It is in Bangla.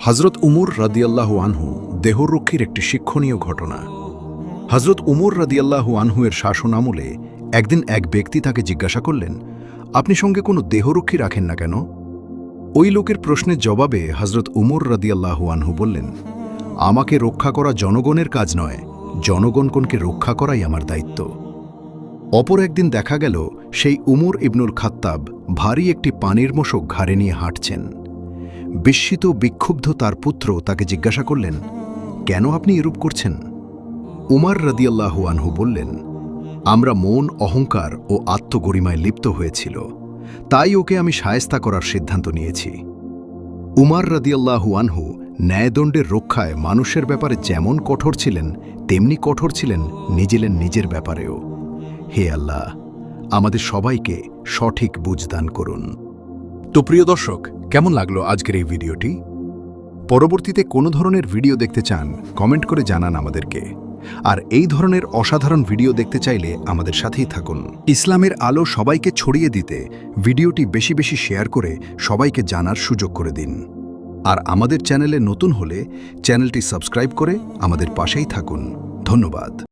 হযরত উমর রাদিয়াল্লাহু আনহু দেহরক্ষীর একটি শিক্ষণীয় ঘটনা। হযরত উমর রাদিয়াল্লাহু আনহু এর শাসন আমলে একদিন এক ব্যক্তি তাকে জিজ্ঞাসা করলেন, আপনি সঙ্গে কোনো দেহরক্ষী রাখেন না কেন? ওই লোকের প্রশ্নের জবাবে হযরত উমর রাদিয়াল্লাহু আনহু বললেন, আমাকে রক্ষা করা জনগণের কাজ নয়, জনগণকে রক্ষা করাই আমার দায়িত্ব। অপর একদিন দেখা গেল সেই উমর ইবনুল খাত্তাব ভারী একটি পানির মশক ঘাড়ে নিয়ে হাঁটছেন। বিস্মিত বিক্ষুব্ধ তার পুত্র তাকে জিজ্ঞাসা করলেন, কেন আপনি এরূপ করছেন? উমর রাদিয়াল্লাহু আনহু বললেন, আমরা মন, অহংকার ও আত্মগরিমায় লিপ্ত হয়েছিল, তাই ওকে আমি শায়েস্তা করার সিদ্ধান্ত নিয়েছি। উমর রাদিয়াল্লাহু আনহু ন্যায়দণ্ডের রক্ষায় মানুষের ব্যাপারে যেমন কঠোর ছিলেন, তেমনি কঠোর ছিলেন নিজের ব্যাপারেও। হে আল্লাহ, আমাদের সবাইকে সঠিক বুঝ দান করুন। তো প্রিয় দর্শক, কেমন লাগলো আজকের এই ভিডিওটি? পরবর্তীতে কোনো ধরনের ভিডিও দেখতে চান কমেন্ট করে জানান আমাদেরকে। আর এই ধরনের অসাধারণ ভিডিও দেখতে চাইলে আমাদের সাথেই থাকুন। ইসলামের আলো সবাইকে ছড়িয়ে দিতে ভিডিওটি বেশি বেশি শেয়ার করে সবাইকে জানার সুযোগ করে দিন। আর আমাদের চ্যানেলে নতুন হলে চ্যানেলটি সাবস্ক্রাইব করে আমাদের পাশেই থাকুন। ধন্যবাদ।